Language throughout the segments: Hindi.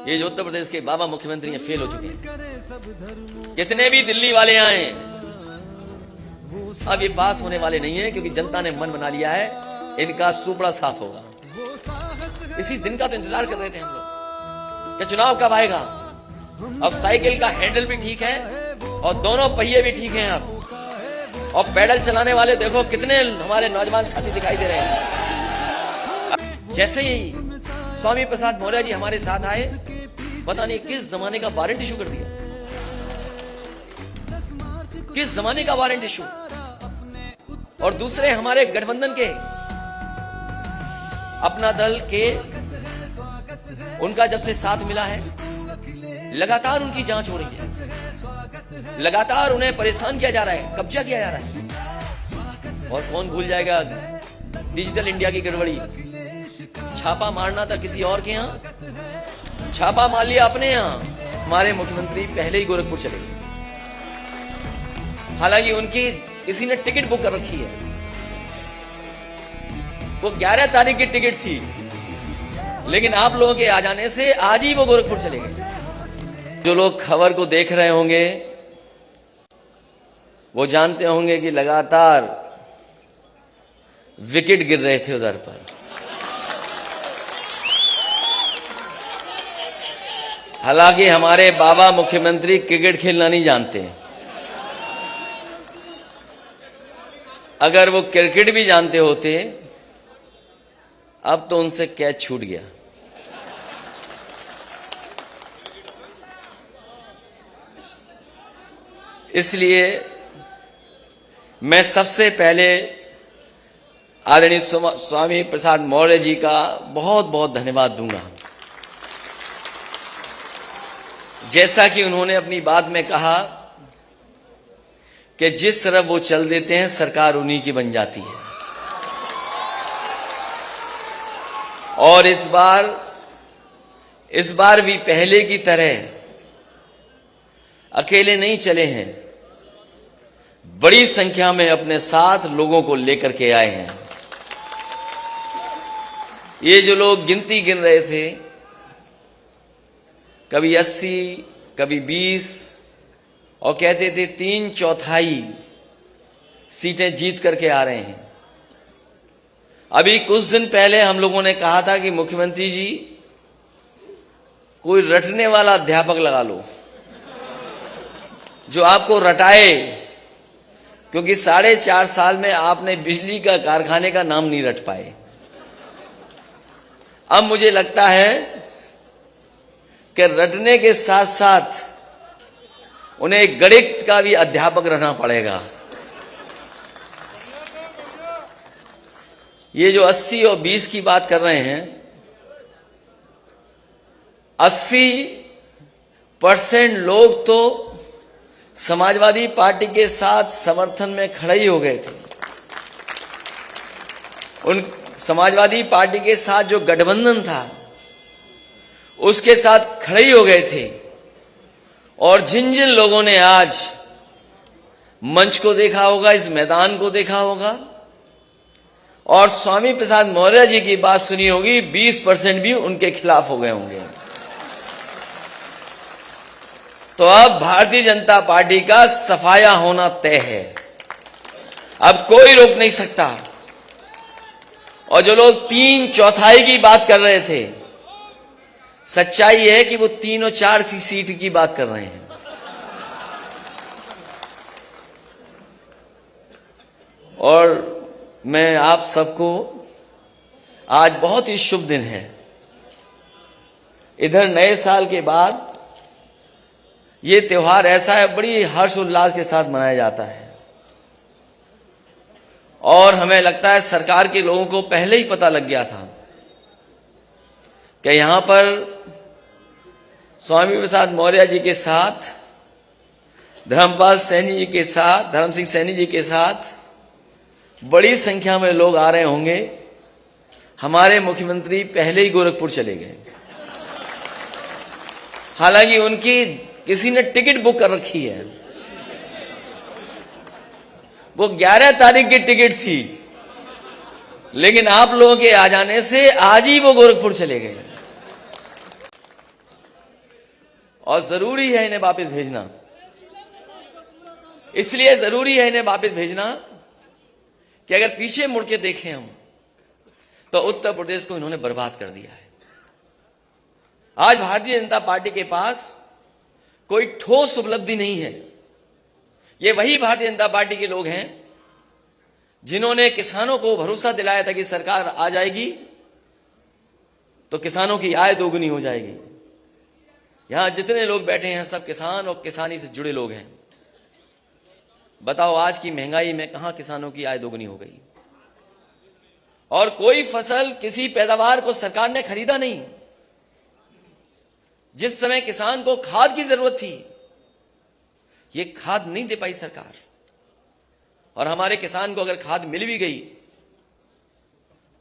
ये जो उत्तर प्रदेश के बाबा मुख्यमंत्री हैं फेल हो चुके हैं। कितने भी दिल्ली वाले आए अब ये पास होने वाले नहीं है, क्योंकि जनता ने मन बना लिया है इनका सुपड़ा साफ होगा। इसी दिन का तो इंतजार कर रहे थे हम लोग कि चुनाव कब आएगा। अब साइकिल का हैंडल भी ठीक है और दोनों पहिए भी ठीक हैं अब, और पैडल चलाने वाले देखो कितने हमारे नौजवान साथी दिखाई दे रहे हैं। जैसे ही स्वामी प्रसाद मौर्य जी हमारे साथ आए, पता नहीं किस जमाने का वारंट इशू कर दिया, किस जमाने का वारंट इशू। और दूसरे हमारे गठबंधन के अपना दल के उनका जब से साथ मिला है, लगातार उनकी जांच हो रही है, लगातार उन्हें परेशान किया जा रहा है, कब्जा किया जा रहा है। और कौन भूल जाएगा डिजिटल इंडिया की गड़बड़ी। छापा मारना था किसी और के यहां, छापा मार लिया अपने यहां। हमारे मुख्यमंत्री पहले ही गोरखपुर चले गए, हालांकि उनकी किसी ने टिकट बुक कर रखी है। वो 11 तारीख की टिकट थी, लेकिन आप लोगों के आ जाने से आज ही वो गोरखपुर चले गए। जो लोग खबर को देख रहे होंगे वो जानते होंगे कि लगातार विकेट गिर रहे थे उधर पर। हालांकि हमारे बाबा मुख्यमंत्री क्रिकेट खेलना नहीं जानते। अगर वो क्रिकेट भी जानते होते अब तो उनसे कैच छूट गया। इसलिए मैं सबसे पहले आदरणीय स्वामी प्रसाद मौर्य जी का बहुत बहुत धन्यवाद दूंगा। जैसा कि उन्होंने अपनी बात में कहा कि जिस तरफ वो चल देते हैं सरकार उन्हीं की बन जाती है। और इस बार भी पहले की तरह अकेले नहीं चले हैं, बड़ी संख्या में अपने साथ लोगों को लेकर के आए हैं। ये जो लोग गिनती गिन रहे थे, कभी 80 कभी 20, और कहते थे 3/4 सीटें जीत करके आ रहे हैं। अभी कुछ दिन पहले हम लोगों ने कहा था कि मुख्यमंत्री जी कोई रटने वाला अध्यापक लगा लो जो आपको रटाए, क्योंकि 4.5 साल में आपने बिजली का कारखाने का नाम नहीं रट पाए। अब मुझे लगता है कि रटने के साथ साथ उन्हें गणित का भी अध्यापक रहना पड़ेगा। ये जो 80 और 20 की बात कर रहे हैं, 80% लोग तो समाजवादी पार्टी के साथ समर्थन में खड़े ही हो गए थे। उन समाजवादी पार्टी के साथ जो गठबंधन था उसके साथ खड़े ही हो गए थे। और जिन जिन लोगों ने आज मंच को देखा होगा, इस मैदान को देखा होगा और स्वामी प्रसाद मौर्य जी की बात सुनी होगी, 20% भी उनके खिलाफ हो गए होंगे। तो अब भारतीय जनता पार्टी का सफाया होना तय है, अब कोई रोक नहीं सकता। और जो लोग 3/4 की बात कर रहे थे, सच्चाई है कि वो 3 और 4 सीट की बात कर रहे हैं। और मैं आप सबको, आज बहुत ही शुभ दिन है। इधर नए साल के बाद ये त्योहार ऐसा है, बड़ी हर्षोल्लास के साथ मनाया जाता है। और हमें लगता है सरकार के लोगों को पहले ही पता लग गया था कि यहां पर स्वामी प्रसाद मौर्य जी के साथ, धर्मपाल सैनी जी के साथ, धर्म सिंह सैनी जी के साथ बड़ी संख्या में लोग आ रहे होंगे। हमारे मुख्यमंत्री पहले ही गोरखपुर चले गए, हालांकि उनकी किसी ने टिकट बुक कर रखी है। वो 11 तारीख की टिकट थी, लेकिन आप लोगों के आ जाने से आज ही वो गोरखपुर चले गए। और जरूरी है इन्हें वापस भेजना। इसलिए जरूरी है इन्हें वापस भेजना कि अगर पीछे मुड़ के देखें हम तो उत्तर प्रदेश को इन्होंने बर्बाद कर दिया है। आज भारतीय जनता पार्टी के पास कोई ठोस उपलब्धि नहीं है। ये वही भारतीय जनता पार्टी के लोग हैं जिन्होंने किसानों को भरोसा दिलाया था कि सरकार आ जाएगी तो किसानों की आय दोगुनी हो जाएगी। यहां जितने लोग बैठे हैं सब किसान और किसानी से जुड़े लोग हैं। बताओ आज की महंगाई में कहां किसानों की आय दोगुनी हो गई? और कोई फसल किसी पैदावार को सरकार ने खरीदा नहीं। जिस समय किसान को खाद की जरूरत थी ये खाद नहीं दे पाई सरकार। और हमारे किसान को अगर खाद मिल भी गई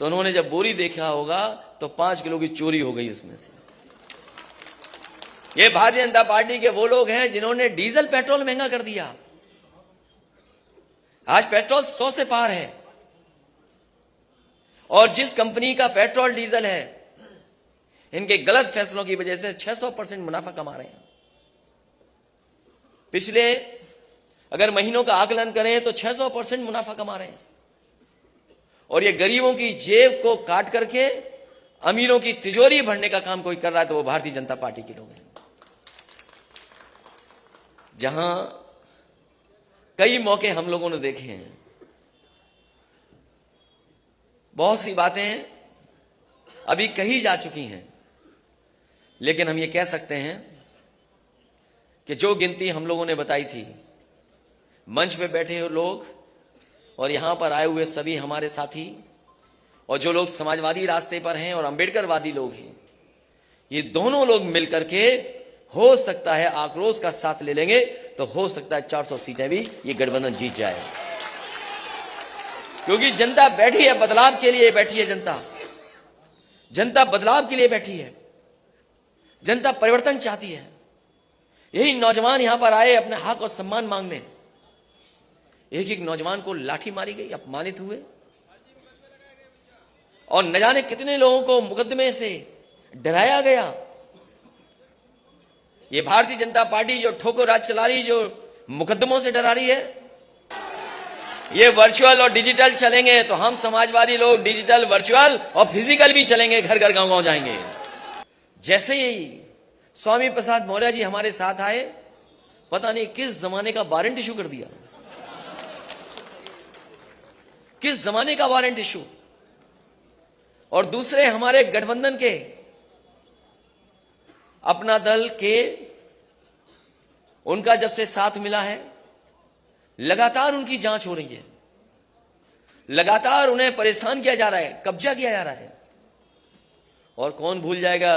तो उन्होंने जब बोरी देखा होगा तो 5 किलो की चोरी हो गई उसमें से। ये भारतीय जनता पार्टी के वो लोग हैं जिन्होंने डीजल पेट्रोल महंगा कर दिया। आज पेट्रोल 100 से पार है और जिस कंपनी का पेट्रोल डीजल है इनके गलत फैसलों की वजह से 600% मुनाफा कमा रहे हैं। पिछले अगर महीनों का आकलन करें तो 600% मुनाफा कमा रहे हैं और ये गरीबों की जेब को काट करके अमीरों की तिजोरी भरने का काम कोई कर रहा है तो वो भारतीय जनता पार्टी के लोग हैं। जहां कई मौके हम लोगों ने देखे हैं, बहुत सी बातें अभी कही जा चुकी हैं, लेकिन हम ये कह सकते हैं कि जो गिनती हम लोगों ने बताई थी, मंच पे बैठे हुए लोग और यहां पर आए हुए सभी हमारे साथी और जो लोग समाजवादी रास्ते पर हैं और अंबेडकरवादी लोग हैं, ये दोनों लोग मिलकर के हो सकता है आक्रोश का साथ ले लेंगे तो हो सकता है 400 सीटें भी ये गठबंधन जीत जाए। क्योंकि जनता बैठी है बदलाव के लिए, बैठी है जनता बदलाव के लिए बैठी है। जनता परिवर्तन चाहती है। यही नौजवान यहां पर आए अपने हक और सम्मान मांगने। एक एक नौजवान को लाठी मारी गई, अपमानित हुए और न जाने कितने लोगों को मुकदमे से डराया गया। ये भारतीय जनता पार्टी जो ठोकर राज चला रही, जो मुकदमों से डरा रही है, ये वर्चुअल और डिजिटल चलेंगे तो हम समाजवादी लोग डिजिटल, वर्चुअल और फिजिकल भी चलेंगे, घर घर गांव गांव जाएंगे। जैसे ही स्वामी प्रसाद मौर्य जी हमारे साथ आए, पता नहीं किस जमाने का वारंट इशू कर दिया, किस जमाने का वारंट इशू। और दूसरे हमारे गठबंधन के अपना दल के उनका जब से साथ मिला है, लगातार उनकी जांच हो रही है, लगातार उन्हें परेशान किया जा रहा है, कब्जा किया जा रहा है। और कौन भूल जाएगा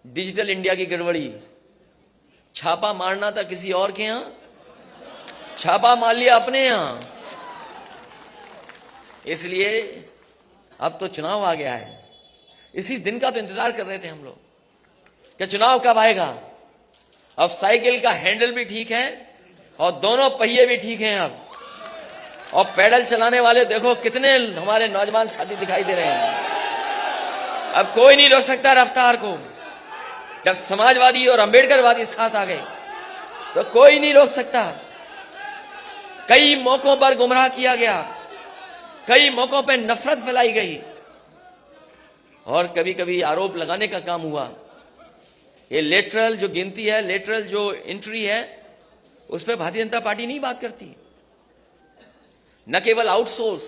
डिजिटल इंडिया की गड़बड़ी। छापा मारना था किसी और के यहां, छापा मार लिया अपने यहां। इसलिए अब तो चुनाव आ गया है, इसी दिन का तो इंतजार कर रहे थे हम लोग कि चुनाव कब आएगा। अब साइकिल का हैंडल भी ठीक है और दोनों पहिए भी ठीक हैं अब, और पैडल चलाने वाले देखो कितने हमारे नौजवान साथी दिखाई दे रहे हैं। अब कोई नहीं रोक सकता रफ्तार को। जब समाजवादी और अंबेडकरवादी साथ आ गए तो कोई नहीं रोक सकता। कई मौकों पर गुमराह किया गया, कई मौकों पर नफरत फैलाई गई और कभी कभी आरोप लगाने का काम हुआ। ये लेटरल जो गिनती है, लेटरल जो एंट्री है, उस पर भारतीय जनता पार्टी नहीं बात करती। न केवल आउटसोर्स,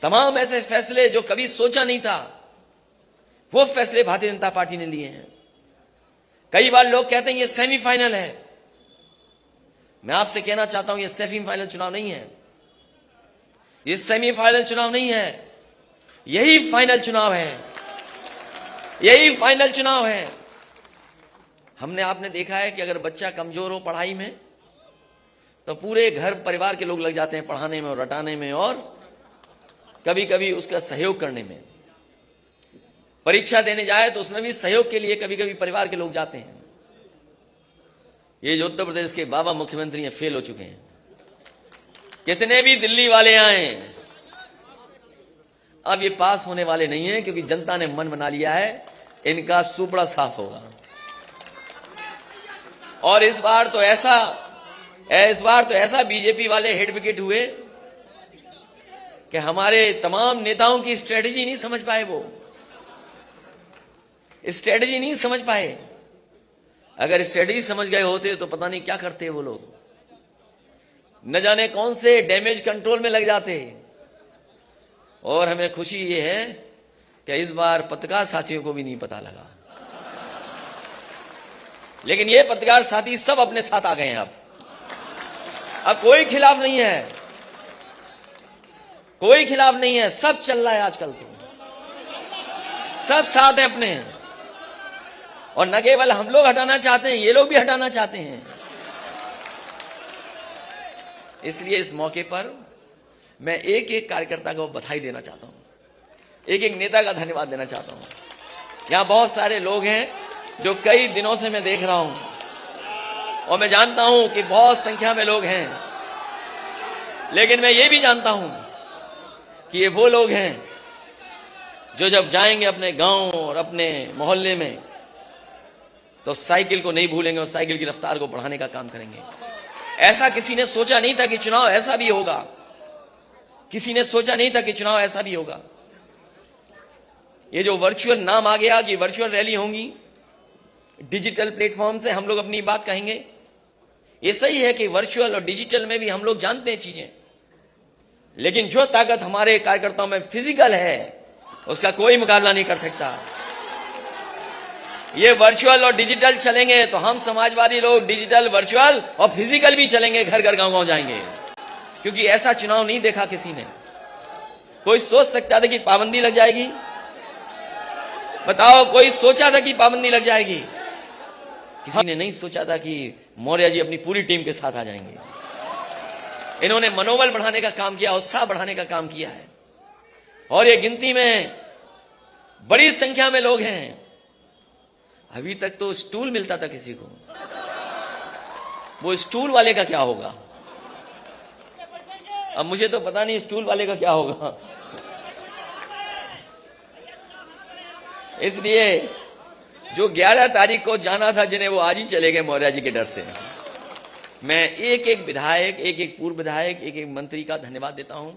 तमाम ऐसे फैसले जो कभी सोचा नहीं था वो फैसले भारतीय जनता पार्टी ने लिए हैं। कई बार लोग कहते हैं ये सेमीफाइनल है। मैं आपसे कहना चाहता हूं ये सेमीफाइनल चुनाव नहीं है, ये सेमीफाइनल चुनाव नहीं है, यही फाइनल चुनाव है, यही फाइनल चुनाव है। हमने आपने देखा है कि अगर बच्चा कमजोर हो पढ़ाई में तो पूरे घर परिवार के लोग लग जाते हैं पढ़ाने में और रटाने में और कभी कभी उसका सहयोग करने में। परीक्षा देने जाए तो उसमें भी सहयोग के लिए कभी कभी परिवार के लोग जाते हैं। ये जो उत्तर प्रदेश के बाबा मुख्यमंत्री हैं फेल हो चुके हैं। कितने भी दिल्ली वाले आए अब ये पास होने वाले नहीं है, क्योंकि जनता ने मन बना लिया है इनका सुपड़ा साफ होगा। और इस बार तो ऐसा बीजेपी वाले हेड विकेट हुए कि हमारे तमाम नेताओं की स्ट्रेटजी नहीं समझ पाए, वो स्ट्रेटजी नहीं समझ पाए। अगर स्ट्रेटजी समझ गए होते तो पता नहीं क्या करते वो लोग, न जाने कौन से डैमेज कंट्रोल में लग जाते। और हमें खुशी ये है कि इस बार पत्रकार साथियों को भी नहीं पता लगा, लेकिन ये पत्रकार साथी सब अपने साथ आ गए हैं। अब कोई खिलाफ नहीं है, कोई खिलाफ नहीं है, सब चल रहा है आजकल, तो सब साथ है अपने। और न केवल हम लोग हटाना चाहते हैं, ये लोग भी हटाना चाहते हैं। इसलिए इस मौके पर मैं एक एक कार्यकर्ता को बधाई देना चाहता हूं, एक एक नेता का धन्यवाद देना चाहता हूं। यहां बहुत सारे लोग हैं जो कई दिनों से मैं देख रहा हूं, और मैं जानता हूं कि बहुत संख्या में लोग हैं, लेकिन मैं ये भी जानता हूं कि ये वो लोग हैं जो जब जाएंगे अपने गांव और अपने मोहल्ले में तो साइकिल को नहीं भूलेंगे और साइकिल की रफ्तार को बढ़ाने का काम करेंगे। ऐसा किसी ने सोचा नहीं था कि चुनाव ऐसा भी होगा, किसी ने सोचा नहीं था कि चुनाव ऐसा भी होगा। ये जो वर्चुअल नाम आ गया कि वर्चुअल रैली होंगी, डिजिटल प्लेटफॉर्म से हम लोग अपनी बात कहेंगे, ये सही है कि वर्चुअल और डिजिटल में भी हम लोग जानते हैं चीजें, लेकिन जो ताकत हमारे कार्यकर्ताओं में फिजिकल है उसका कोई मुकाबला नहीं कर सकता। ये वर्चुअल और डिजिटल चलेंगे तो हम समाजवादी लोग डिजिटल, वर्चुअल और फिजिकल भी चलेंगे, घर घर गांव गांव जाएंगे, क्योंकि ऐसा चुनाव नहीं देखा किसी ने। कोई सोच सकता था कि पाबंदी लग जाएगी? बताओ, कोई सोचा था कि पाबंदी लग जाएगी? किसी ने नहीं सोचा था कि मौर्य जी अपनी पूरी टीम के साथ आ जाएंगे। इन्होंने मनोबल बढ़ाने का काम किया, उत्साह बढ़ाने का काम किया है, और ये गिनती में बड़ी संख्या में लोग हैं। अभी तक तो स्टूल मिलता था किसी को, वो स्टूल वाले का क्या होगा? अब मुझे तो पता नहीं स्टूल वाले का क्या होगा। इसलिए जो 11 तारीख को जाना था जिन्हें, वो आज ही चले गए मौर्य जी के डर से। मैं एक एक विधायक, एक एक पूर्व विधायक, एक एक मंत्री का धन्यवाद देता हूं।